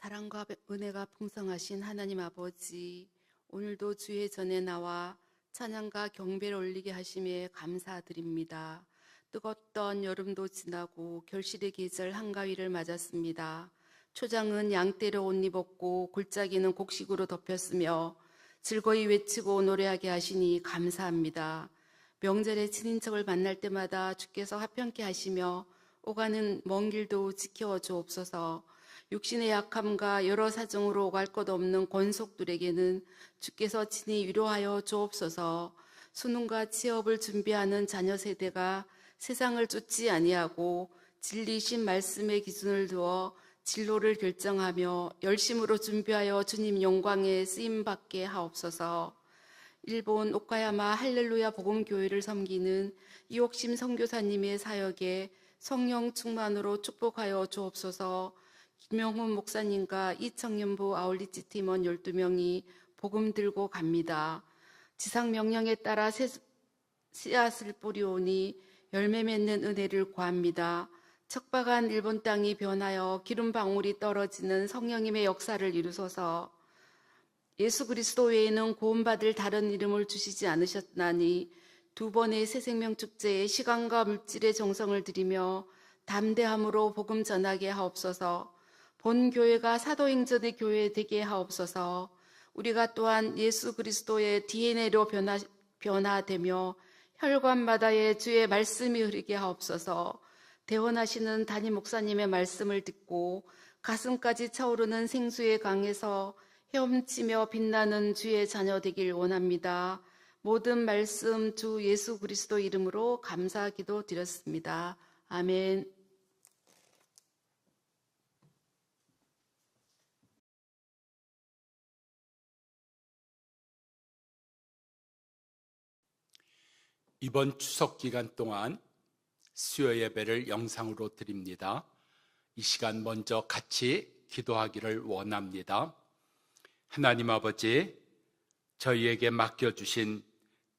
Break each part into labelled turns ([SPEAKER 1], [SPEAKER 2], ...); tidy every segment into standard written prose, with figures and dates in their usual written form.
[SPEAKER 1] 사랑과 은혜가 풍성하신 하나님 아버지, 오늘도 주의 전에 나와 찬양과 경배를 올리게 하심에 감사드립니다. 뜨겁던 여름도 지나고 결실의 계절 한가위를 맞았습니다. 초장은 양떼로 옷 입었고 골짜기는 곡식으로 덮였으며 즐거이 외치고 노래하게 하시니 감사합니다. 명절에 친인척을 만날 때마다 주께서 화평케 하시며 오가는 먼 길도 지켜 주옵소서. 육신의 약함과 여러 사정으로 오갈 것 없는 권속들에게는 주께서 친히 위로하여 주옵소서. 수능과 취업을 준비하는 자녀 세대가 세상을 쫓지 아니하고 진리신 말씀의 기준을 두어 진로를 결정하며 열심으로 준비하여 주님 영광에 쓰임받게 하옵소서. 일본 오카야마 할렐루야 복음교회를 섬기는 이옥심 선교사님의 사역에 성령 충만으로 축복하여 주옵소서. 김영훈 목사님과 이청년부 아울리치 팀원 12명이 복음 들고 갑니다. 지상 명령에 따라 씨앗을 뿌리오니 열매 맺는 은혜를 구합니다. 척박한 일본 땅이 변하여 기름 방울이 떨어지는 성령님의 역사를 이루소서. 예수 그리스도 외에는 구원받을 다른 이름을 주시지 않으셨나니 두 번의 새생명 축제에 시간과 물질의 정성을 들이며 담대함으로 복음 전하게 하옵소서. 본 교회가 사도행전의 교회 되게 하옵소서. 우리가 또한 예수 그리스도의 DNA로 변화되며 혈관마다에 주의 말씀이 흐르게 하옵소서. 대원하시는 담임 목사님의 말씀을 듣고 가슴까지 차오르는 생수의 강에서 헤엄치며 빛나는 주의 자녀 되길 원합니다. 모든 말씀 주 예수 그리스도 이름으로 감사 기도 드렸습니다. 아멘.
[SPEAKER 2] 이번 추석 기간 동안 수요 예배를 영상으로 드립니다. 이 시간 먼저 같이 기도하기를 원합니다. 하나님 아버지, 저희에게 맡겨주신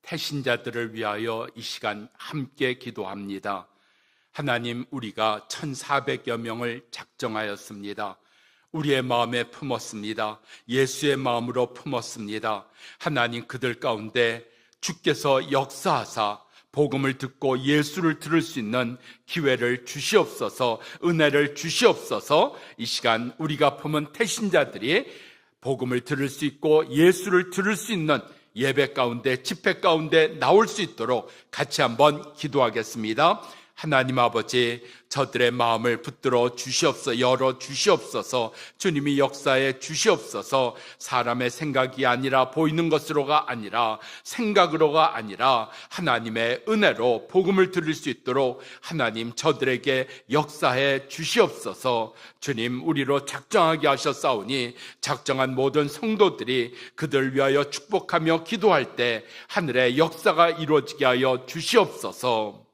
[SPEAKER 2] 태신자들을 위하여 이 시간 함께 기도합니다. 하나님, 우리가 1,400여 명을 작정하였습니다. 우리의 마음에 품었습니다. 예수의 마음으로 품었습니다. 하나님, 그들 가운데 주께서 역사하사 복음을 듣고 예수를 들을 수 있는 기회를 주시옵소서, 은혜를 주시옵소서. 이 시간 우리가 품은 태신자들이 복음을 들을 수 있고 예수를 들을 수 있는 예배 가운데, 집회 가운데 나올 수 있도록 같이 한번 기도하겠습니다. 하나님 아버지, 저들의 마음을 붙들어 주시옵소서, 열어 주시옵소서. 주님이 역사해 주시옵소서. 사람의 생각이 아니라 보이는 것으로가 아니라 생각으로가 아니라 하나님의 은혜로 복음을 들을 수 있도록 하나님 저들에게 역사해 주시옵소서. 주님, 우리로 작정하게 하셨사오니 작정한 모든 성도들이 그들 위하여 축복하며 기도할 때 하늘의 역사가 이루어지게 하여 주시옵소서.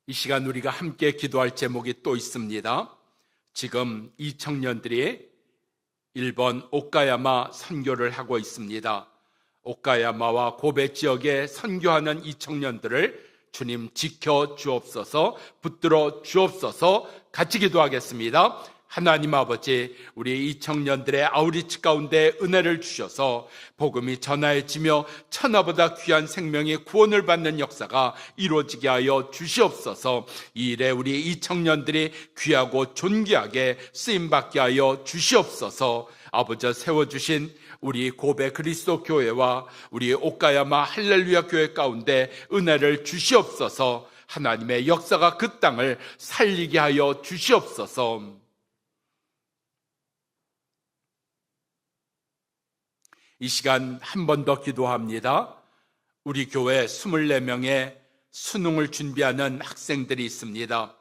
[SPEAKER 2] 이 시간 우리가 함께 기도할 제목이 또 있습니다. 지금 이 청년들이 일본 오카야마 선교를 하고 있습니다. 오카야마와 고베 지역에 선교하는 이 청년들을 주님 지켜 주옵소서, 붙들어 주옵소서. 같이 기도하겠습니다. 하나님 아버지, 우리 이 청년들의 아우리치 가운데 은혜를 주셔서 복음이 전하여지며 천하보다 귀한 생명이 구원을 받는 역사가 이루어지게 하여 주시옵소서. 이 일에 우리 이 청년들이 귀하고 존귀하게 쓰임받게 하여 주시옵소서. 아버지, 세워주신 우리 고베 그리스도 교회와 우리 오카야마 할렐루야 교회 가운데 은혜를 주시옵소서. 하나님의 역사가 그 땅을 살리게 하여 주시옵소서. 이 시간 한 번 더 기도합니다. 우리 교회 24명의 수능을 준비하는 학생들이 있습니다.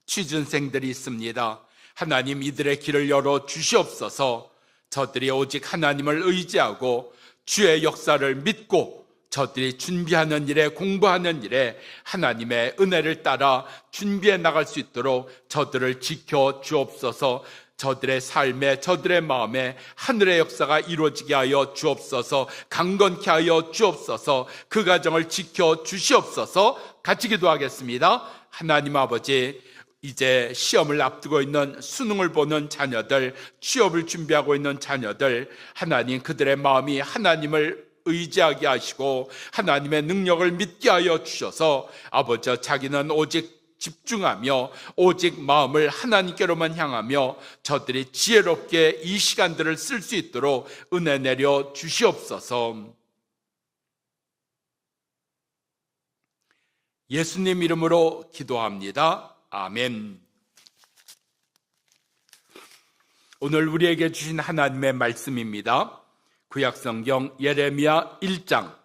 [SPEAKER 2] 취준생들이 있습니다. 하나님, 이들의 길을 열어 주시옵소서. 저들이 오직 하나님을 의지하고 주의 역사를 믿고 저들이 준비하는 일에, 공부하는 일에 하나님의 은혜를 따라 준비해 나갈 수 있도록 저들을 지켜 주옵소서. 저들의 삶에, 저들의 마음에 하늘의 역사가 이루어지게 하여 주옵소서. 강건케 하여 주옵소서. 그 가정을 지켜 주시옵소서. 같이 기도하겠습니다. 하나님 아버지, 이제 시험을 앞두고 있는 수능을 보는 자녀들, 취업을 준비하고 있는 자녀들, 하나님, 그들의 마음이 하나님을 의지하게 하시고 하나님의 능력을 믿게 하여 주셔서 아버지, 자기는 오직 집중하며 오직 마음을 하나님께로만 향하며 저들이 지혜롭게 이 시간들을 쓸 수 있도록 은혜 내려 주시옵소서. 예수님 이름으로 기도합니다. 아멘. 오늘 우리에게 주신 하나님의 말씀입니다. 구약성경 예레미야 1장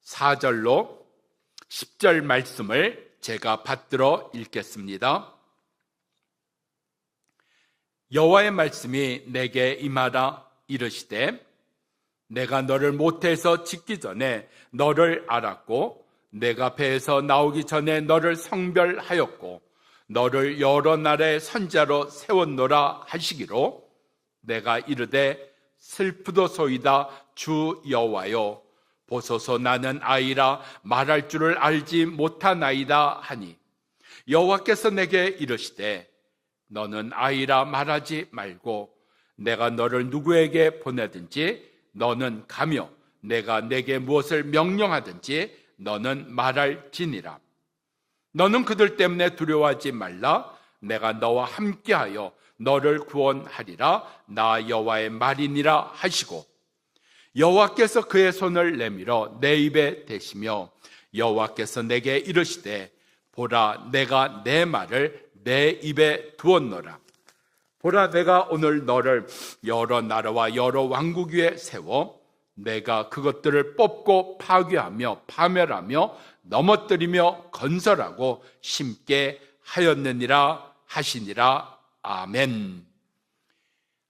[SPEAKER 2] 4절로 10절 말씀을 제가 받들어 읽겠습니다. 여호와의 말씀이 내게 임하라 이르시되, 내가 너를 모태에서 짓기 전에 너를 알았고 내가 배에서 나오기 전에 너를 성별하였고 너를 여러 나라의 선지자로 세웠노라 하시기로, 내가 이르되 슬프도소이다 주 여호와여, 보소서 나는 아이라 말할 줄을 알지 못하나이다 하니, 여호와께서 내게 이르시되 너는 아이라 말하지 말고 내가 너를 누구에게 보내든지 너는 가며 내가 내게 무엇을 명령하든지 너는 말할지니라. 너는 그들 때문에 두려워하지 말라. 내가 너와 함께하여 너를 구원하리라. 나 여호와의 말이니라 하시고, 여호와께서 그의 손을 내밀어 내 입에 대시며 여호와께서 내게 이르시되, 보라 내가 내 말을 내 입에 두었노라. 보라 내가 오늘 너를 여러 나라와 여러 왕국 위에 세워 내가 그것들을 뽑고 파괴하며 파멸하며 넘어뜨리며 건설하고 심게 하였느니라 하시니라. 아멘.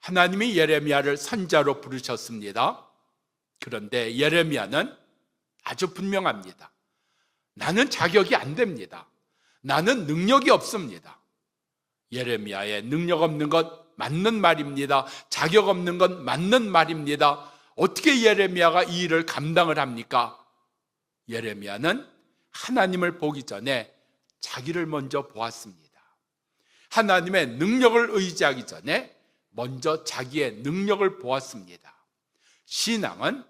[SPEAKER 2] 하나님이 예레미야를 선지자로 부르셨습니다. 그런데 예레미야는 아주 분명합니다. 나는 자격이 안 됩니다. 나는 능력이 없습니다. 예레미야의 능력 없는 것 맞는 말입니다. 자격 없는 것 맞는 말입니다. 어떻게 예레미야가 이 일을 감당을 합니까? 예레미야는 하나님을 보기 전에 자기를 먼저 보았습니다. 하나님의 능력을 의지하기 전에 먼저 자기의 능력을 보았습니다. 신앙은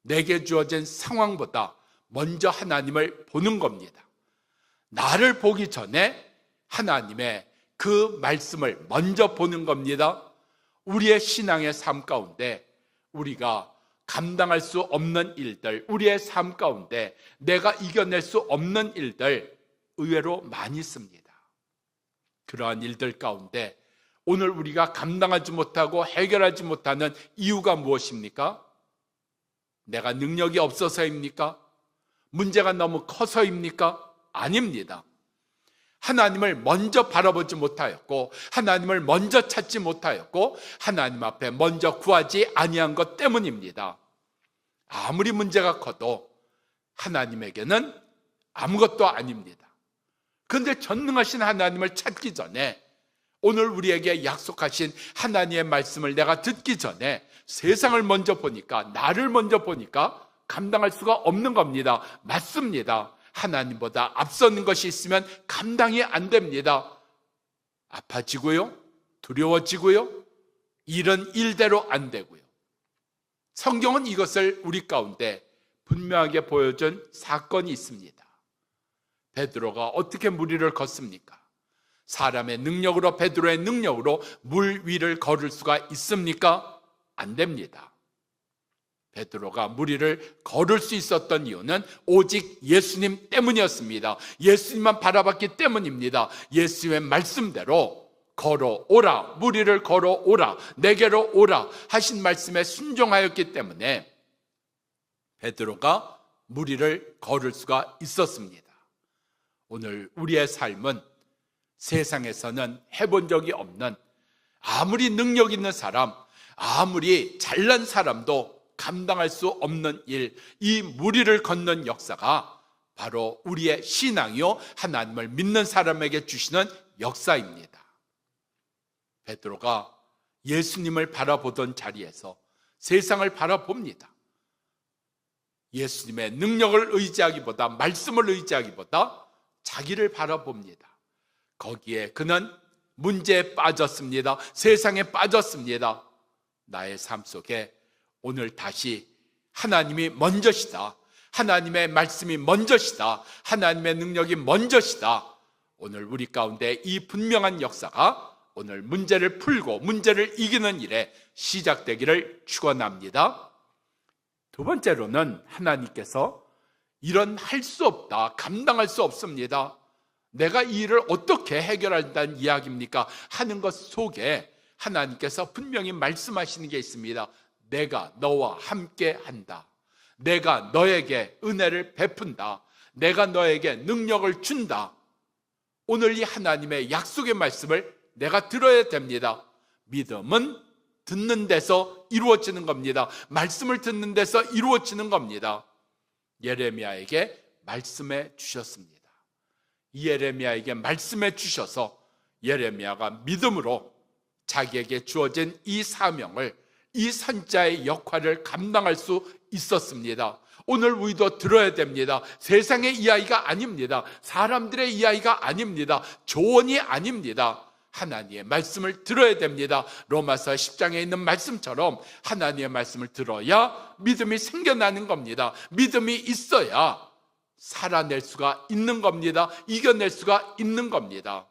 [SPEAKER 2] 내게 주어진 상황보다 먼저 하나님을 보는 겁니다. 나를 보기 전에 하나님의 그 말씀을 먼저 보는 겁니다. 우리의 신앙의 삶 가운데 우리가 감당할 수 없는 일들, 우리의 삶 가운데 내가 이겨낼 수 없는 일들 의외로 많이 있습니다. 그러한 일들 가운데 오늘 우리가 감당하지 못하고 해결하지 못하는 이유가 무엇입니까? 내가 능력이 없어서입니까? 문제가 너무 커서입니까? 아닙니다. 하나님을 먼저 바라보지 못하였고 하나님을 먼저 찾지 못하였고 하나님 앞에 먼저 구하지 아니한 것 때문입니다. 아무리 문제가 커도 하나님에게는 아무것도 아닙니다. 그런데 전능하신 하나님을 찾기 전에, 오늘 우리에게 약속하신 하나님의 말씀을 내가 듣기 전에 세상을 먼저 보니까, 나를 먼저 보니까 감당할 수가 없는 겁니다. 맞습니다. 하나님보다 앞서는 것이 있으면 감당이 안 됩니다. 아파지고요, 두려워지고요, 일은 일대로 안 되고요. 성경은 이것을 우리 가운데 분명하게 보여준 사건이 있습니다. 베드로가 어떻게 물 위를 걷습니까? 사람의 능력으로, 베드로의 능력으로 물 위를 걸을 수가 있습니까? 안 됩니다. 베드로가 물 위를 걸을 수 있었던 이유는 오직 예수님 때문이었습니다. 예수님만 바라봤기 때문입니다. 예수님의 말씀대로 걸어오라, 물 위를 걸어오라, 내게로 오라 하신 말씀에 순종하였기 때문에 베드로가 물 위를 걸을 수가 있었습니다. 오늘 우리의 삶은 세상에서는 해본 적이 없는, 아무리 능력 있는 사람, 아무리 잘난 사람도 감당할 수 없는 일, 이 무리를 걷는 역사가 바로 우리의 신앙이요 하나님을 믿는 사람에게 주시는 역사입니다. 베드로가 예수님을 바라보던 자리에서 세상을 바라봅니다. 예수님의 능력을 의지하기보다, 말씀을 의지하기보다 자기를 바라봅니다. 거기에 그는 문제에 빠졌습니다. 세상에 빠졌습니다. 나의 삶 속에 오늘 다시 하나님이 먼저시다, 하나님의 말씀이 먼저시다, 하나님의 능력이 먼저시다. 오늘 우리 가운데 이 분명한 역사가 오늘 문제를 풀고 문제를 이기는 일에 시작되기를 축원합니다. 두 번째로는 하나님께서 이런 할 수 없다, 감당할 수 없습니다, 내가 이 일을 어떻게 해결한다는 이야기입니까? 하는 것 속에 하나님께서 분명히 말씀하시는 게 있습니다. 내가 너와 함께 한다, 내가 너에게 은혜를 베푼다, 내가 너에게 능력을 준다. 오늘 이 하나님의 약속의 말씀을 내가 들어야 됩니다. 믿음은 듣는 데서 이루어지는 겁니다. 말씀을 듣는 데서 이루어지는 겁니다. 예레미야에게 말씀해 주셨습니다. 이 예레미야에게 말씀해 주셔서 예레미야가 믿음으로 자기에게 주어진 이 사명을, 이 선자의 역할을 감당할 수 있었습니다. 오늘 우리도 들어야 됩니다. 세상의 이야기가 아닙니다. 사람들의 이야기가 아닙니다. 조언이 아닙니다. 하나님의 말씀을 들어야 됩니다. 로마서 10장에 있는 말씀처럼 하나님의 말씀을 들어야 믿음이 생겨나는 겁니다. 믿음이 있어야 살아낼 수가 있는 겁니다. 이겨낼 수가 있는 겁니다.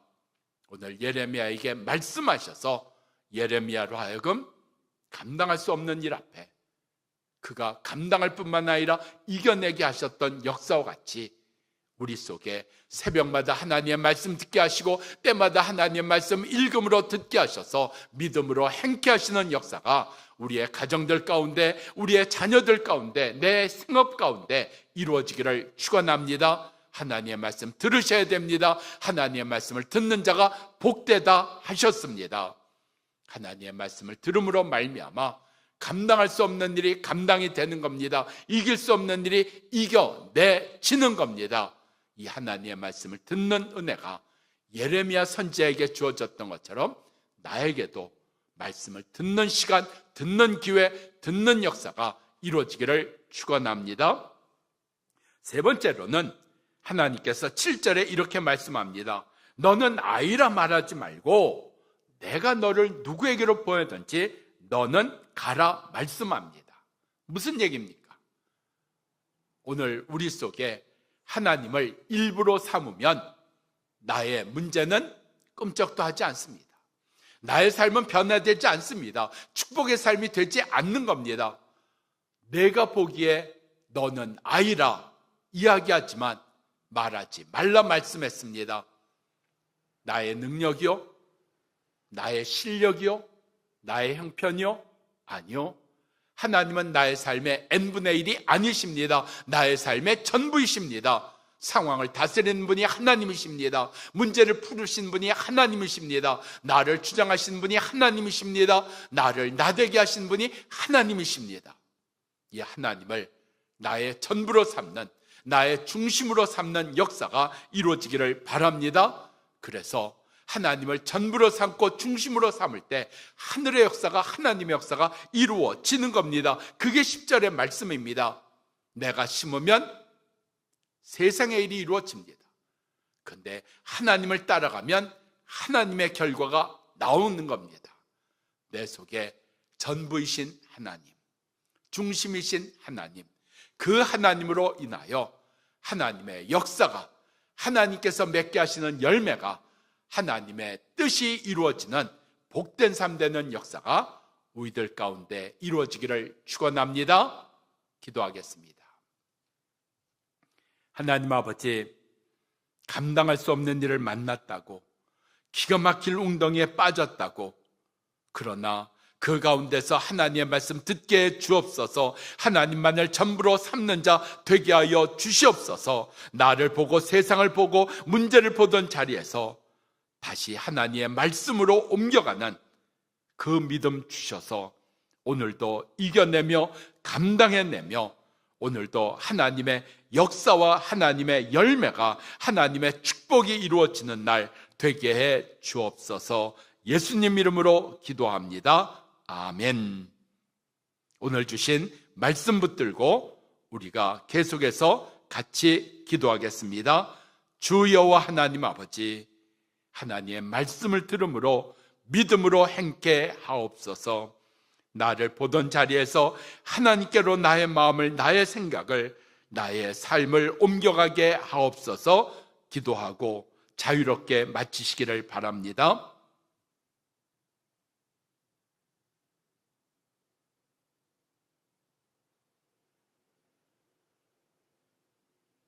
[SPEAKER 2] 오늘 예레미야에게 말씀하셔서 예레미야로 하여금 감당할 수 없는 일 앞에 그가 감당할 뿐만 아니라 이겨내게 하셨던 역사와 같이 우리 속에 새벽마다 하나님의 말씀 듣게 하시고 때마다 하나님의 말씀 읽음으로 듣게 하셔서 믿음으로 행케 하시는 역사가 우리의 가정들 가운데, 우리의 자녀들 가운데, 내 생업 가운데 이루어지기를 축원합니다. 하나님의 말씀 들으셔야 됩니다. 하나님의 말씀을 듣는 자가 복되다 하셨습니다. 하나님의 말씀을 들음으로 말미암아 감당할 수 없는 일이 감당이 되는 겁니다. 이길 수 없는 일이 이겨내지는 겁니다. 이 하나님의 말씀을 듣는 은혜가 예레미야 선지자에게 주어졌던 것처럼 나에게도 말씀을 듣는 시간, 듣는 기회, 듣는 역사가 이루어지기를 축원합니다. 세 번째로는 하나님께서 7절에 이렇게 말씀합니다. 너는 아이라 말하지 말고 내가 너를 누구에게로 보내든지 너는 가라 말씀합니다. 무슨 얘기입니까? 오늘 우리 속에 하나님을 일부러 삼으면 나의 문제는 끔찍도 하지 않습니다. 나의 삶은 변화되지 않습니다. 축복의 삶이 되지 않는 겁니다. 내가 보기에 너는 아이라 이야기하지만 말하지 말라 말씀했습니다. 나의 능력이요? 나의 실력이요? 나의 형편이요? 아니요. 하나님은 나의 삶의 n분의 1이 아니십니다. 나의 삶의 전부이십니다. 상황을 다스리는 분이 하나님이십니다. 문제를 풀으신 분이 하나님이십니다. 나를 주장하신 분이 하나님이십니다. 나를 나되게 하신 분이 하나님이십니다. 이 하나님을 나의 전부로 삼는, 나의 중심으로 삼는 역사가 이루어지기를 바랍니다. 그래서 하나님을 전부로 삼고 중심으로 삼을 때 하늘의 역사가, 하나님의 역사가 이루어지는 겁니다. 그게 10절의 말씀입니다. 내가 심으면 세상의 일이 이루어집니다. 그런데 하나님을 따라가면 하나님의 결과가 나오는 겁니다. 내 속에 전부이신 하나님, 중심이신 하나님, 그 하나님으로 인하여 하나님의 역사가, 하나님께서 맺게 하시는 열매가, 하나님의 뜻이 이루어지는 복된 삶 되는 역사가 우리들 가운데 이루어지기를 축원합니다. 기도하겠습니다. 하나님 아버지, 감당할 수 없는 일을 만났다고, 기가 막힐 웅덩이에 빠졌다고, 그러나 그 가운데서 하나님의 말씀 듣게 해 주옵소서. 하나님만을 전부로 삼는 자 되게 하여 주시옵소서. 나를 보고 세상을 보고 문제를 보던 자리에서 다시 하나님의 말씀으로 옮겨가는 그 믿음 주셔서 오늘도 이겨내며 감당해내며 오늘도 하나님의 역사와 하나님의 열매가, 하나님의 축복이 이루어지는 날 되게 해 주옵소서. 예수님 이름으로 기도합니다. 아멘. 오늘 주신 말씀 붙들고 우리가 계속해서 같이 기도하겠습니다. 주 여호와 하나님 아버지, 하나님의 말씀을 들음으로 믿음으로 행케 하옵소서. 나를 보던 자리에서 하나님께로 나의 마음을, 나의 생각을, 나의 삶을 옮겨가게 하옵소서. 기도하고 자유롭게 마치시기를 바랍니다.